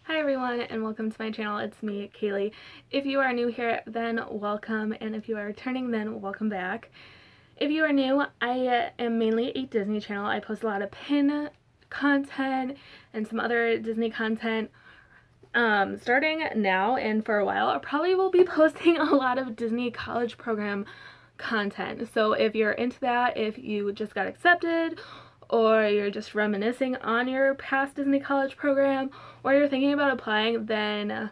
Hi everyone and welcome to my channel. It's me, Kaylee. If you are new here, then welcome, and if you are returning, then welcome back. If you are new, I am mainly a Disney channel. I post a lot of pin content and some other Disney content. Starting now and for a while, I probably will be posting a lot of Disney college program content. So if you're into that, if you just got accepted, or you're just reminiscing on your past Disney college program, or you're thinking about applying, then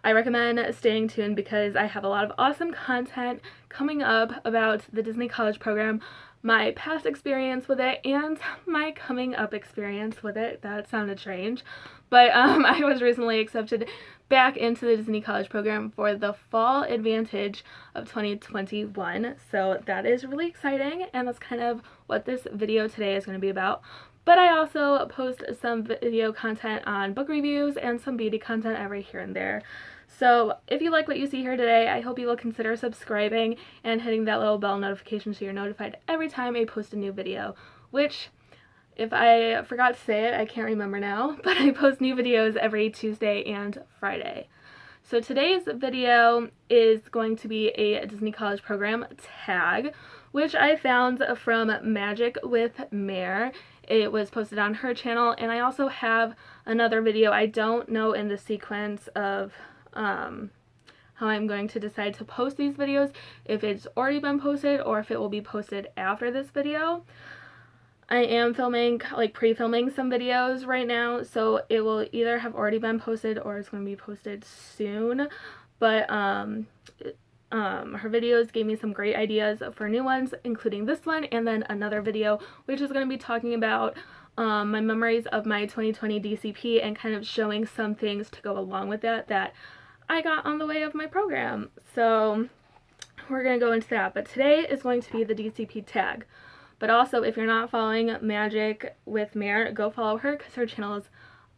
I recommend staying tuned because I have a lot of awesome content coming up about the Disney college program, my past experience with it, and my coming up experience with it. That sounded strange, but I was recently accepted back into the Disney college program for the fall advantage of 2021, so that is really exciting, and that's kind of what this video today is going to be about. But I also post some video content on book reviews and some beauty content every here and there. So if you like what you see here today, I hope you will consider subscribing and hitting that little bell notification so you're notified every time I post a new video, which, if I forgot to say it, I can't remember now, but I post new videos every Tuesday and Friday. So today's video is going to be a Disney College Program tag, which I found from Magic with Mare. It was posted on her channel, and I also have another video. I don't know in the sequence of how I'm going to decide to post these videos, if it's already been posted or if it will be posted after this video. I am pre-filming some videos right now, so it will either have already been posted or it's going to be posted soon. But her videos gave me some great ideas for new ones, including this one, and then another video which is going to be talking about my memories of my 2020 DCP and kind of showing some things to go along with that I got on the way of my program. So we're going to go into that, but today is going to be the DCP tag. But also, if you're not following Magic with Mare, go follow her because her channel is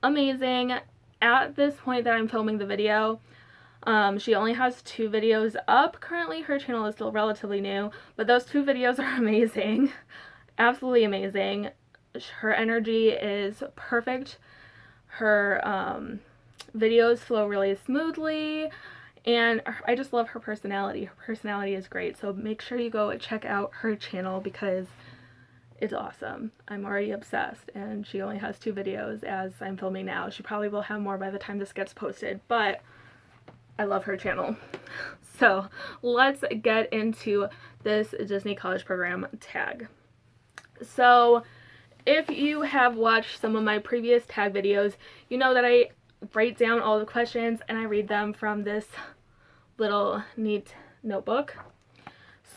amazing. At this point that I'm filming the video, she only has 2 videos up currently. Her channel is still relatively new, but those 2 videos are amazing. Absolutely amazing. Her energy is perfect. Her videos flow really smoothly, and I just love her personality. Her personality is great, so make sure you go check out her channel because it's awesome. I'm already obsessed, and she only has 2 videos as I'm filming now. She probably will have more by the time this gets posted, but I love her channel. So let's get into this Disney College Program tag. So if you have watched some of my previous tag videos, you know that I write down all the questions and I read them from this little neat notebook.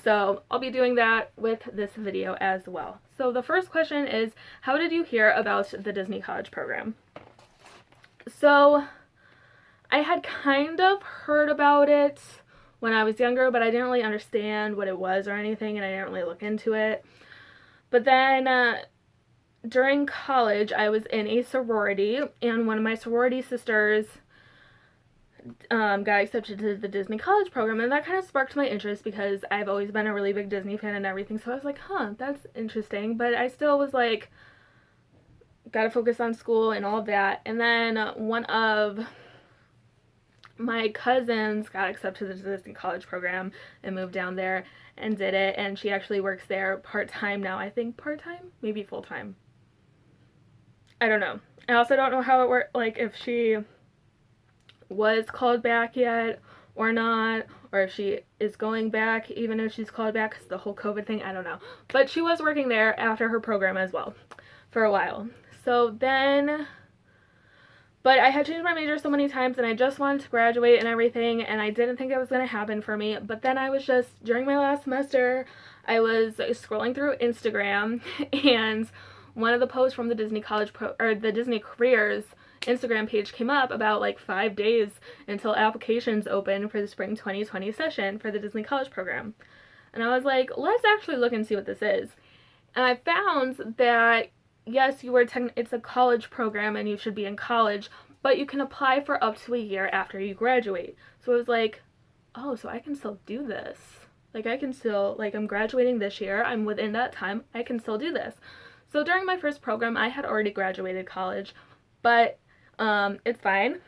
So I'll be doing that with this video as well. So the first question is, how did you hear about the Disney College Program? So I had kind of heard about it when I was younger, but I didn't really understand what it was or anything, and I didn't really look into it. But then during college, I was in a sorority, and one of my sorority sisters got accepted to the Disney College Program, and that kind of sparked my interest because I've always been a really big Disney fan and everything, so I was like, huh, that's interesting, but I still was like, gotta focus on school and all of that. And then one of my cousins got accepted to the Disney College Program and moved down there and did it, and she actually works there part-time now. I think part-time, maybe full-time. I don't know. I also don't know how it worked, like if she was called back yet or not, or if she is going back even if she's called back because the whole COVID thing, I don't know. But she was working there after her program as well for a while. So then, but I had changed my major so many times and I just wanted to graduate and everything, and I didn't think it was going to happen for me. But then I was just, during my last semester, I was scrolling through Instagram, and one of the posts from the Disney the Disney Careers Instagram page came up about like 5 days until applications open for the spring 2020 session for the Disney College Program. And I was like, let's actually look and see what this is. And I found that yes, it's a college program and you should be in college, but you can apply for up to a year after you graduate. So I was like, oh, so I can still do this. Like I can still, like I'm graduating this year, I'm within that time, I can still do this. So during my first program, I had already graduated college, but It's fine.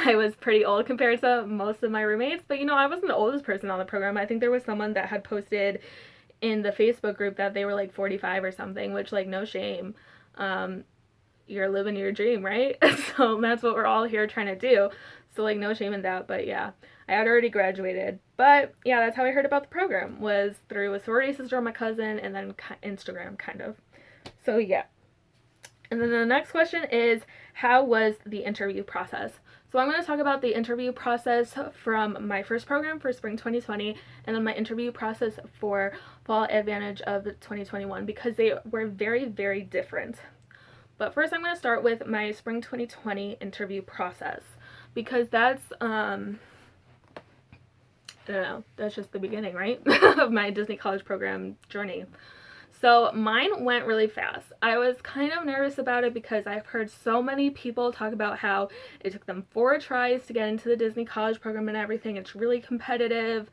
I was pretty old compared to most of my roommates, but I wasn't the oldest person on the program. I think there was someone that had posted in the Facebook group that they were like 45 or something, which, like, no shame. You're living your dream, right? So that's what we're all here trying to do. So, like, no shame in that. But yeah, I had already graduated. But yeah, that's how I heard about the program, was through a sorority sister of my cousin, and then Instagram, kind of. So yeah. And then the next question is, how was the interview process? So I'm going to talk about the interview process from my first program for spring 2020, and then my interview process for fall advantage of 2021, because they were very, very different. But first I'm going to start with my spring 2020 interview process, because that's, I don't know, that's just the beginning, right, of my Disney College program journey. So mine went really fast. I was kind of nervous about it because I've heard so many people talk about how it took them 4 tries to get into the Disney College program and everything. It's really competitive.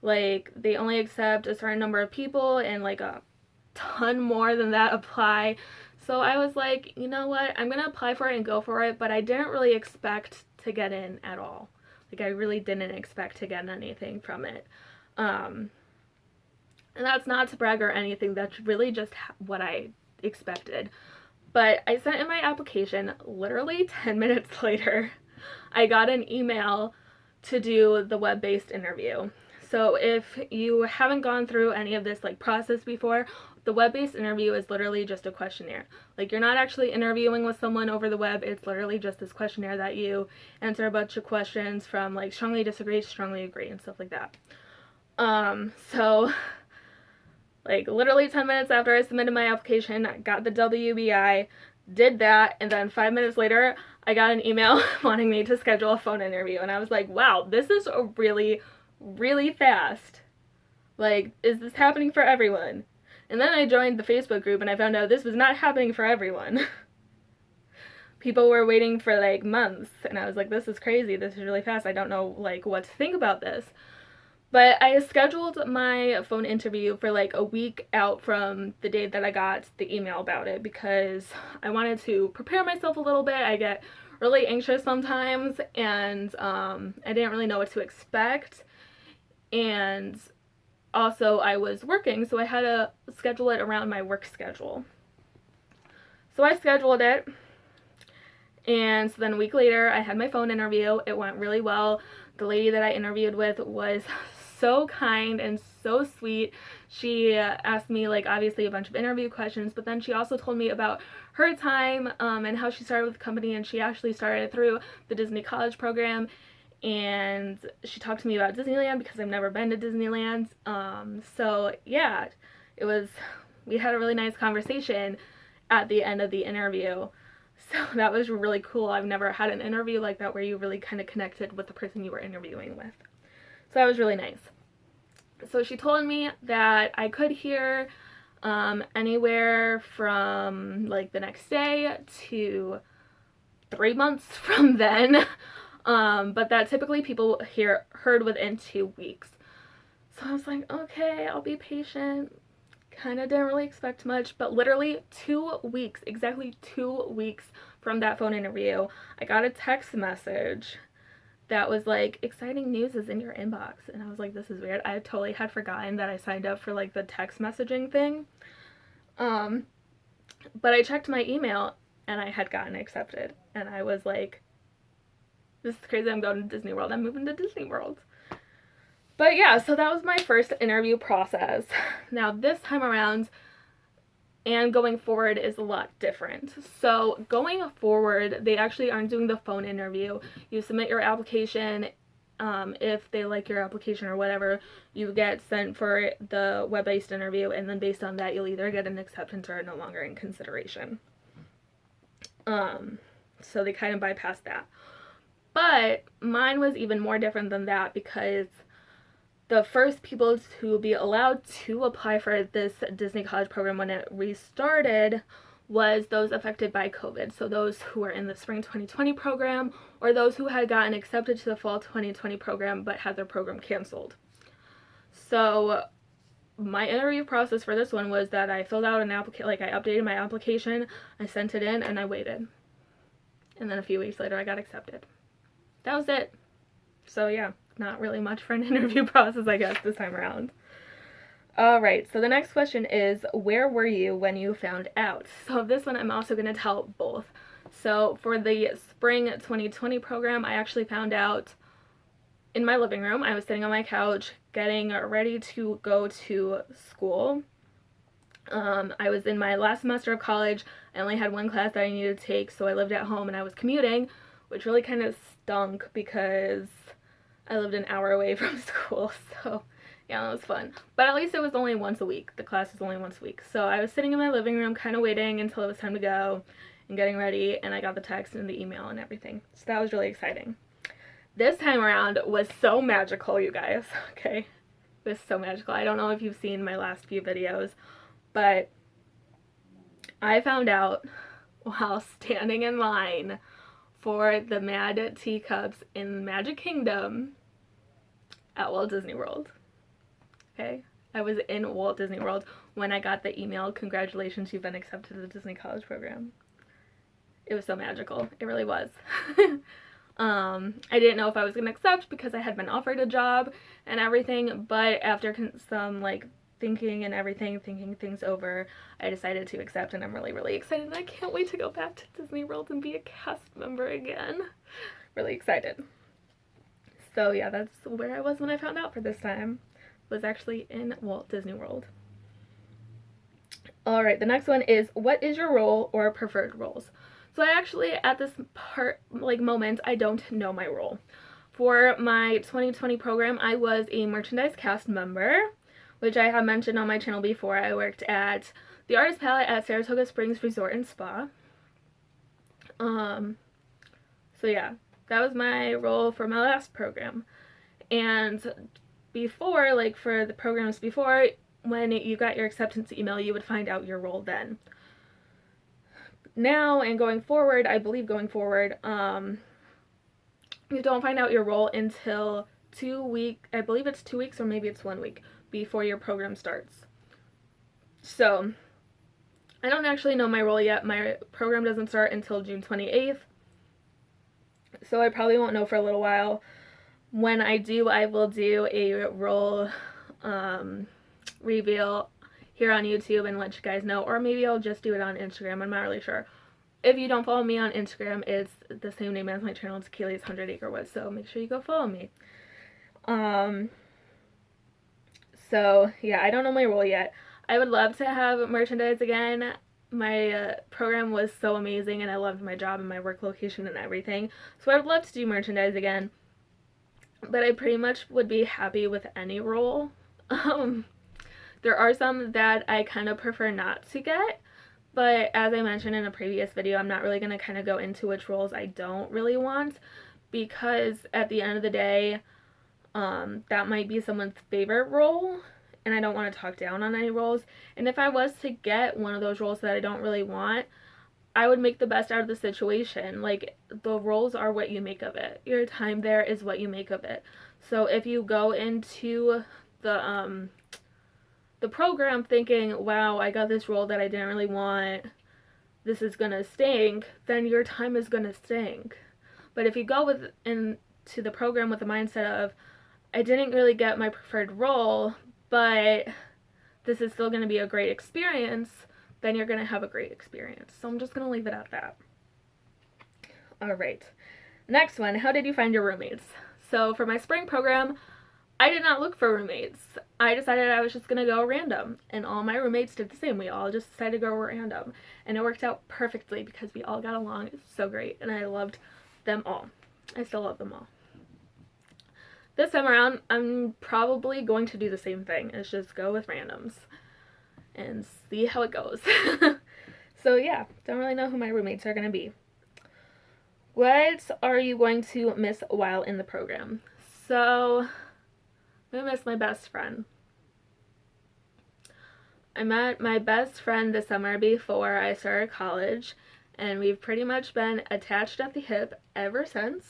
Like, they only accept a certain number of people, and like a ton more than that apply. So I was like, you know what? I'm going to apply for it and go for it, but I didn't really expect to get in at all. Like, I really didn't expect to get anything from it. And that's not to brag or anything, that's really just what I expected. But I sent in my application. Literally 10 minutes later, I got an email to do the web-based interview. So if you haven't gone through any of this like process before, the web-based interview is literally just a questionnaire. Like, you're not actually interviewing with someone over the web. It's literally just this questionnaire that you answer a bunch of questions from, like, strongly disagree, strongly agree, and stuff like that. So like, literally 10 minutes after I submitted my application, I got the WBI, did that, and then 5 minutes later, I got an email wanting me to schedule a phone interview. And I was like, wow, this is really, really fast. Like, is this happening for everyone? And then I joined the Facebook group and I found out this was not happening for everyone. People were waiting for like months, and I was like, this is crazy. This is really fast. I don't know like what to think about this. But I scheduled my phone interview for like a week out from the date that I got the email about it, because I wanted to prepare myself a little bit. I get really anxious sometimes, and I didn't really know what to expect. And also I was working, so I had to schedule it around my work schedule. So I scheduled it, and so then a week later I had my phone interview. It went really well. The lady that I interviewed with was so kind and so sweet. She asked me, like, obviously a bunch of interview questions, but then she also told me about her time and how she started with the company, and she actually started through the Disney College program. And she talked to me about Disneyland, because I've never been to Disneyland. So yeah, we had a really nice conversation at the end of the interview. So that was really cool. I've never had an interview like that where you really kind of connected with the person you were interviewing with. So that was really nice. So she told me that I could hear anywhere from like the next day to 3 months from then, but that typically people heard within 2 weeks. So I was like, okay, I'll be patient. Kind of didn't really expect much, but literally 2 weeks, exactly 2 weeks from that phone interview, I got a text message that was like, exciting news is in your inbox. And I was like, this is weird. I totally had forgotten that I signed up for like the text messaging thing. But I checked my email and I had gotten accepted. And I was like, this is crazy. I'm going to Disney World. I'm moving to Disney World. But yeah, so that was my first interview process. Now this time around, and going forward, is a lot different. So going forward, they actually aren't doing the phone interview. You submit your application. If they like your application or whatever, you get sent for the web-based interview, and then based on that, you'll either get an acceptance or no longer in consideration. So they kind of bypassed that. But mine was even more different than that, because the first people to be allowed to apply for this Disney College program when it restarted was those affected by COVID. So those who were in the spring 2020 program, or those who had gotten accepted to the fall 2020 program but had their program canceled. So my interview process for this one was that I filled out an application, like I updated my application, I sent it in, and I waited. and then a few weeks later I got accepted. That was it. So yeah, not really much for an interview process, I guess, this time around. Alright, so the next question is, where were you when you found out? So this one I'm also going to tell both. So for the spring 2020 program, I actually found out in my living room. I was sitting on my couch getting ready to go to school. I was in my last semester of college. I only had one class that I needed to take, so I lived at home and I was commuting, which really kind of stunk because I lived an hour away from school. So yeah, that was fun. But at least it was only once a week. The class was only once a week. So I was sitting in my living room kind of waiting until it was time to go and getting ready, and I got the text and the email and everything. So that was really exciting. This time around was so magical, you guys. Okay? It was so magical. I don't know if you've seen my last few videos, but I found out while standing in line for the Mad Teacups in Magic Kingdom at Walt Disney World. Okay? I was in Walt Disney World when I got the email, "Congratulations, you've been accepted to the Disney College Program." It was so magical. It really was. I didn't know if I was going to accept because I had been offered a job and everything, but after some thinking and everything, thinking things over, I decided to accept, and I'm really, really excited, and I can't wait to go back to Disney World and be a cast member again. Really excited. So yeah, that's where I was when I found out for this time. Was actually in Walt Disney World. Alright, the next one is, what is your role or preferred roles? So I actually, at this moment, I don't know my role. For my 2020 program, I was a merchandise cast member, which I have mentioned on my channel before. I worked at the Artist Palette at Saratoga Springs Resort and Spa. So yeah, that was my role for my last program. And before, for the programs before, when you got your acceptance email, you would find out your role then. Now and going forward, I believe going forward, you don't find out your role until 2 weeks, I believe it's 2 weeks or maybe it's 1 week before your program starts. So I don't actually know my role yet. My program doesn't start until June 28th. So I probably won't know for a little while. When I do, I will do a role reveal here on YouTube and let you guys know, or maybe I'll just do it on Instagram. I'm not really sure. If you don't follow me on Instagram, it's the same name as my channel. It's Kaylee's 100 Acre Woods, so make sure you go follow me. So yeah, I don't know my role yet. I would love to have merchandise again. My program was so amazing, and I loved my job and my work location and everything. So I would love to do merchandise again, but I pretty much would be happy with any role. There are some that I kind of prefer not to get, but as I mentioned in a previous video, I'm not really going to kind of go into which roles I don't really want, because at the end of the day, that might be someone's favorite role, and I don't want to talk down on any roles. And if I was to get one of those roles that I don't really want, I would make the best out of the situation. The roles are what you make of it. Your time there is what you make of it. So if you go into the program thinking, wow, I got this role that I didn't really want, this is gonna stink, then your time is gonna stink. But if you go into the program with the mindset of, I didn't really get my preferred role, but this is still gonna be a great experience, then you're gonna have a great experience. So I'm just gonna leave it at that. Alright, next one, how did you find your roommates? So for my spring program, I did not look for roommates. I decided I was just going to go random, and all my roommates did the same. We all just decided to go random, and it worked out perfectly because we all got along. It was so great, and I loved them all. I still love them all. This time around, I'm probably going to do the same thing. It's just go with randoms and see how it goes. So yeah, don't really know who my roommates are going to be. What are you going to miss while in the program? So I miss my best friend. I met my best friend the summer before I started college, and we've pretty much been attached at the hip ever since.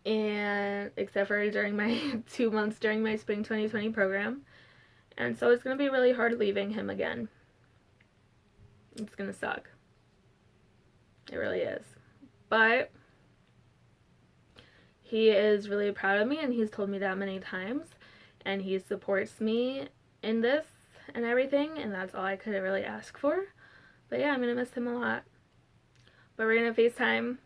And except for during my 2 months during my spring 2020 program. And so it's going to be really hard leaving him again. It's going to suck. It really is. but he is really proud of me, and he's told me that many times, and he supports me in this and everything, and that's all I could really ask for. But yeah, I'm gonna miss him a lot. But we're gonna FaceTime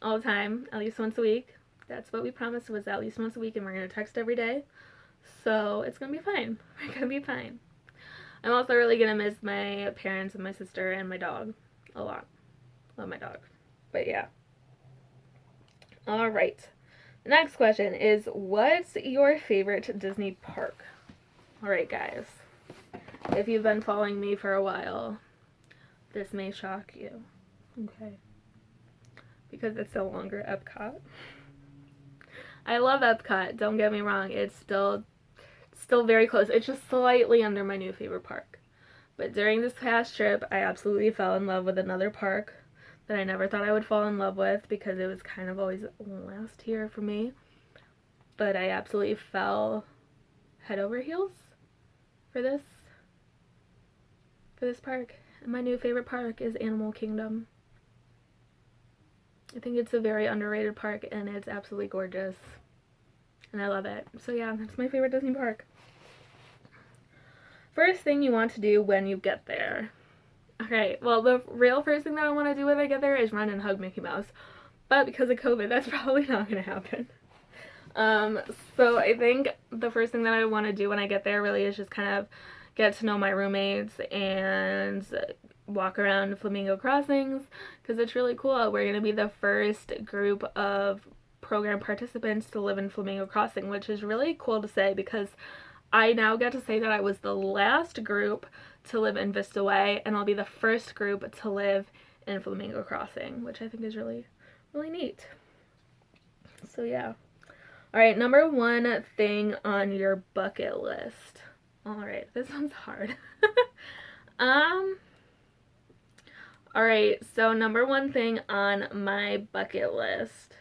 all the time, at least once a week. That's what we promised, was at least once a week, and we're gonna text every day. So it's gonna be fine. We're gonna be fine. I'm also really gonna miss my parents and my sister and my dog a lot. Love my dog. But yeah. Alright. The next question is, what's your favorite Disney park? Alright, guys. If you've been following me for a while, this may shock you. Okay. Because it's no longer Epcot. I love Epcot, don't get me wrong. It's still very close. It's just slightly under my new favorite park. But during this past trip, I absolutely fell in love with another park that I never thought I would fall in love with, because it was kind of always last tier for me. But I absolutely fell head over heels for this park. And my new favorite park is Animal Kingdom. I think it's a very underrated park, and it's absolutely gorgeous. And I love it. So yeah, that's my favorite Disney park. First thing you want to do when you get there. Okay, well, the real first thing that I want to do when I get there is run and hug Mickey Mouse. But because of COVID, that's probably not going to happen. So I think the first thing that I want to do when I get there really is just kind of get to know my roommates and walk around Flamingo Crossings, because it's really cool. We're going to be the first group of program participants to live in Flamingo Crossing, which is really cool to say, because I now get to say that I was the last group to live in Vista Way, and I'll be the first group to live in Flamingo Crossing, which I think is really, really neat. So yeah. Alright, number one thing on your bucket list. Alright, this one's hard. Alright, so number one thing on my bucket list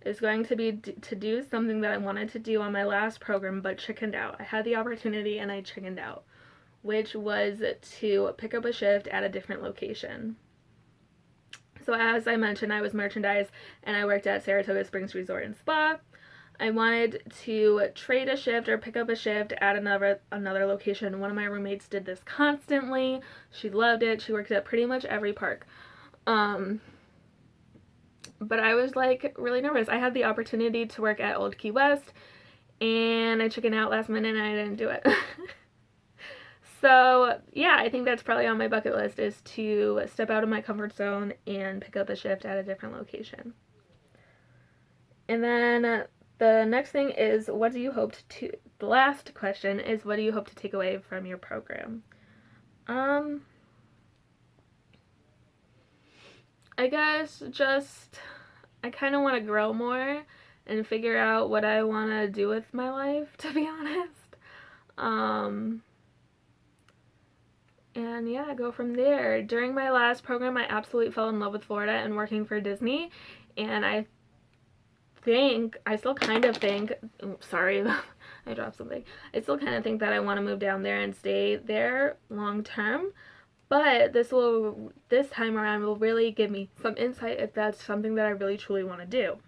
is going to be to do something that I wanted to do on my last program but chickened out. I had the opportunity and I chickened out, which was to pick up a shift at a different location. So as I mentioned, I was merchandise and I worked at Saratoga Springs Resort and Spa. I wanted to trade a shift or pick up a shift at another location. One of my roommates did this constantly. She loved it. She worked at pretty much every park. But I was like really nervous. I had the opportunity to work at Old Key West, and I chickened out last minute and I didn't do it. So yeah, I think that's probably on my bucket list, is to step out of my comfort zone and pick up a shift at a different location. And then the next thing is, the last question is, what do you hope to take away from your program? I guess just, I kind of want to grow more and figure out what I want to do with my life, to be honest. And yeah, go from there. During my last program, I absolutely fell in love with Florida and working for Disney, and I still kind of think, sorry, I dropped something. I still kind of think that I want to move down there and stay there long term. But this time around will really give me some insight if that's something that I really truly want to do.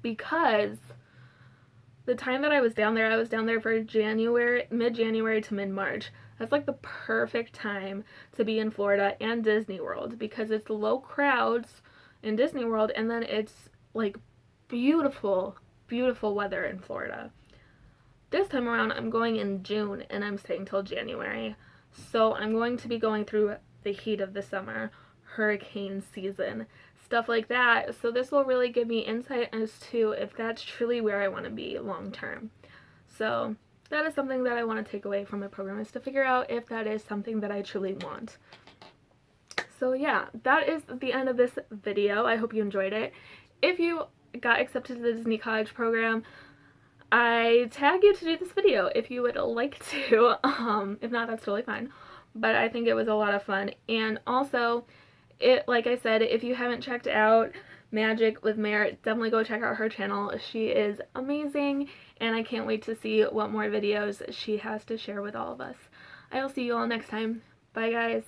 Because the time that I was down there for mid-January to mid-March. That's like the perfect time to be in Florida and Disney World, because it's low crowds in Disney World, and then it's like beautiful, beautiful weather in Florida. This time around, I'm going in June and I'm staying till January. So I'm going to be going through the heat of the summer, hurricane season, stuff like that. So this will really give me insight as to if that's truly where I want to be long term. So that is something that I want to take away from my program, is to figure out if that is something that I truly want. So yeah, that is the end of this video. I hope you enjoyed it. If you got accepted to the Disney College program, I tag you to do this video if you would like to. If not, that's totally fine. But I think it was a lot of fun. And also, like I said, if you haven't checked out Magic with Merritt, definitely go check out her channel. She is amazing, and I can't wait to see what more videos she has to share with all of us. I'll see you all next time. Bye, guys.